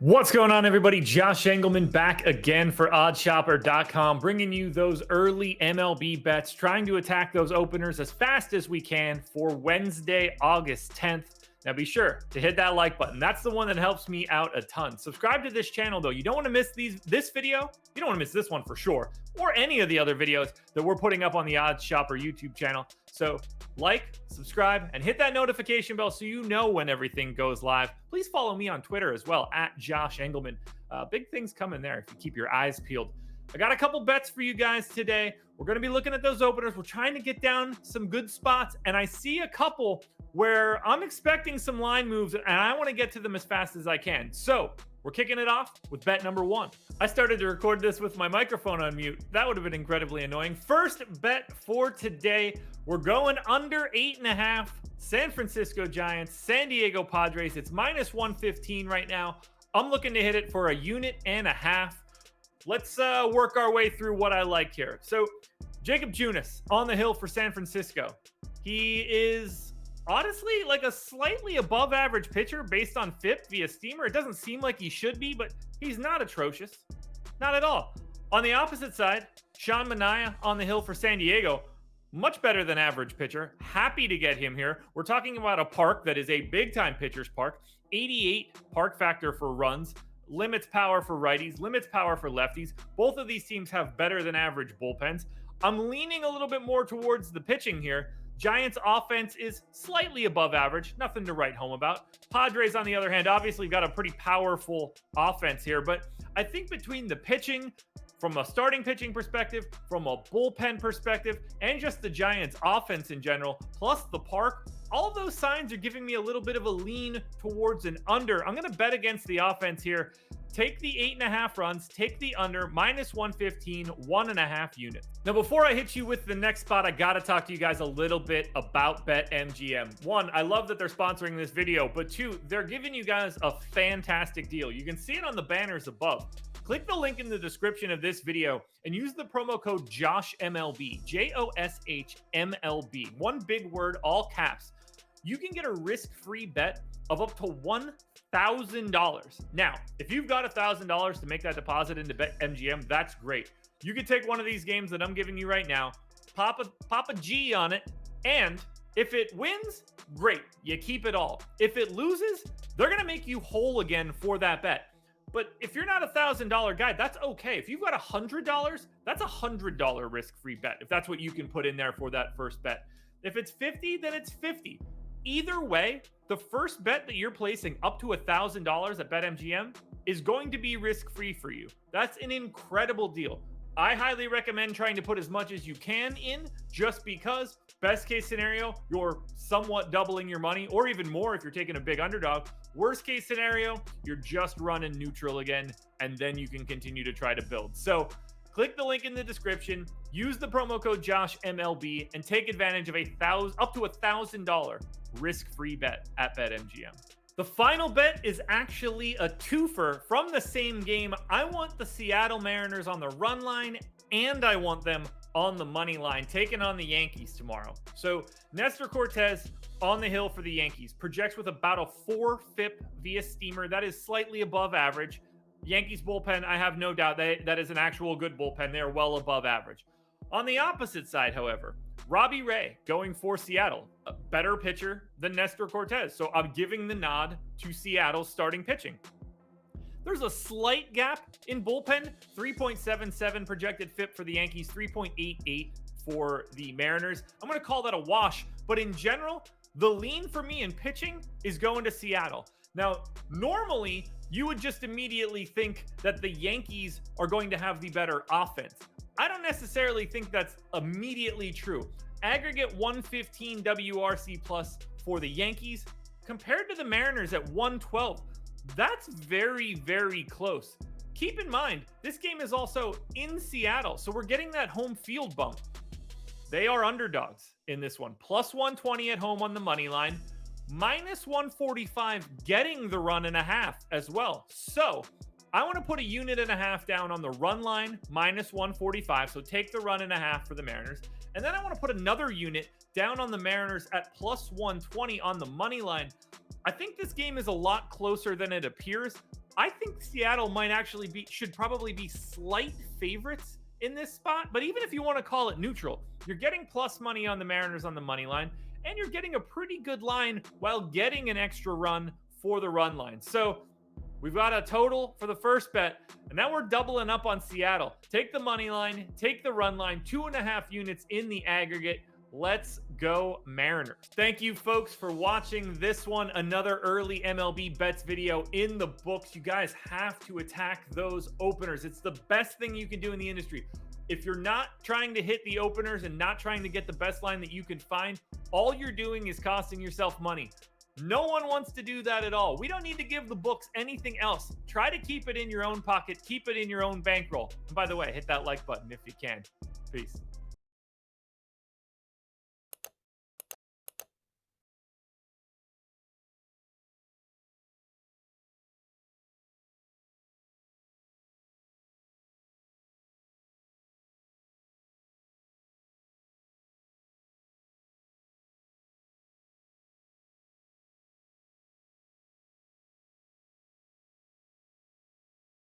What's going on, everybody? Josh Engleman back again for OddsShopper.com, bringing you those early MLB bets, trying to attack those openers as fast as we can for Wednesday, August 10th. Now, be sure to hit that like button. That's the one that helps me out a ton. Subscribe to this channel, though. You don't want to miss this video. You don't want to miss this one for sure, or any of the other videos that we're putting up on the OddsShopper YouTube channel. So like, subscribe, and hit that notification bell so you know when everything goes live. Please follow me on Twitter as well, at Josh Engleman. Big things coming there if you keep your eyes peeled. I got a couple bets for you guys today. We're going to be looking at those openers. We're trying to get down some good spots, and I see a couple where I'm expecting some line moves, and I want to get to them as fast as I can. So we're kicking it off with bet number one. I started to record this with my microphone on mute. That would have been incredibly annoying. First bet for today, we're going under 8.5. San Francisco Giants, San Diego Padres. It's minus 115 right now. I'm looking to hit it for a unit and a half. Let's work our way through what I like here. So Jacob Junis on the hill for San Francisco. He is honestly like a slightly above average pitcher based on FIP via Steamer. It doesn't seem like he should be, but he's not atrocious. Not at all. On the opposite side, Sean Manaea on the hill for San Diego. Much better than average pitcher. Happy to get him here. We're talking about a park that is a big time pitcher's park. 88 park factor for runs. Limits power for righties, limits power for lefties. Both of these teams have better than average bullpens. I'm leaning a little bit more towards the pitching here. Giants offense is slightly above average, nothing to write home about. Padres, on the other hand, obviously got a pretty powerful offense here, but I think between the pitching, from a starting pitching perspective, from a bullpen perspective, and just the Giants offense in general, plus the park, all of those signs are giving me a little bit of a lean towards an under. I'm going to bet against the offense here. Take the 8.5 runs, take the under, minus 115, 1.5 units. Now, before I hit you with the next spot, I got to talk to you guys a little bit about BetMGM. One, I love that they're sponsoring this video, but two, they're giving you guys a fantastic deal. You can see it on the banners above. Click the link in the description of this video and use the promo code JOSHMLB, JOSHMLB. One big word, all caps. You can get a risk-free bet of up to $1,000. Now, if you've got $1,000 to make that deposit into BetMGM, that's great. You can take one of these games that I'm giving you right now, pop a G on it, and if it wins, great. You keep it all. If it loses, they're going to make you whole again for that bet. But if you're not a $1,000 guy, that's okay. If you've got $100, that's a $100 risk-free bet, if that's what you can put in there for that first bet. If it's 50, then it's 50. Either way, the first bet that you're placing up to $1,000 at BetMGM is going to be risk-free for you. That's an incredible deal. I highly recommend trying to put as much as you can in, just because best case scenario, you're somewhat doubling your money, or even more if you're taking a big underdog. Worst case scenario, you're just running neutral again, and then you can continue to try to build. So click the link in the description, use the promo code JOSHMLB, and take advantage of up to $1,000 risk-free bet at BetMGM. The final bet is actually a twofer from the same game. I want the Seattle Mariners on the run line, and I want them on the money line, taking on the Yankees tomorrow. So Nestor Cortez on the hill for the Yankees projects with about a 4 FIP via Steamer. That is slightly above average. Yankees bullpen, I have no doubt that is an actual good bullpen. They're well above average. On the opposite side, however, Robbie Ray going for Seattle, a better pitcher than Nestor Cortez. So I'm giving the nod to Seattle's starting pitching. There's a slight gap in bullpen, 3.77 projected FIP for the Yankees, 3.88 for the Mariners. I'm going to call that a wash, but in general, the lean for me in pitching is going to Seattle. Now, normally, you would just immediately think that the Yankees are going to have the better offense. I don't necessarily think that's immediately true. Aggregate 115 WRC plus for the Yankees compared to the Mariners at 112. That's very, very close. Keep in mind, this game is also in Seattle, so we're getting that home field bump. They are underdogs in this one. Plus 120 at home on the money line. Minus 145 getting the run and a half as well. So I want to put a unit and a half down on the run line, minus 145. So take the run and a half for the Mariners. And then I want to put another unit down on the Mariners at plus 120 on the money line. I think this game is a lot closer than it appears. I think Seattle might actually should probably be slight favorites in this spot. But even if you want to call it neutral, you're getting plus money on the Mariners on the money line, and you're getting a pretty good line while getting an extra run for the run line. So we've got a total for the first bet, and now we're doubling up on Seattle. Take the money line, take the run line, 2.5 units in the aggregate. Let's go Mariners. Thank you folks for watching this one. Another early MLB bets video in the books. You guys have to attack those openers. It's the best thing you can do in the industry. If you're not trying to hit the openers and not trying to get the best line that you can find, all you're doing is costing yourself money. No one wants to do that at all. We don't need to give the books anything else. Try to keep it in your own pocket. Keep it in your own bankroll. And by the way, hit that like button if you can. Peace.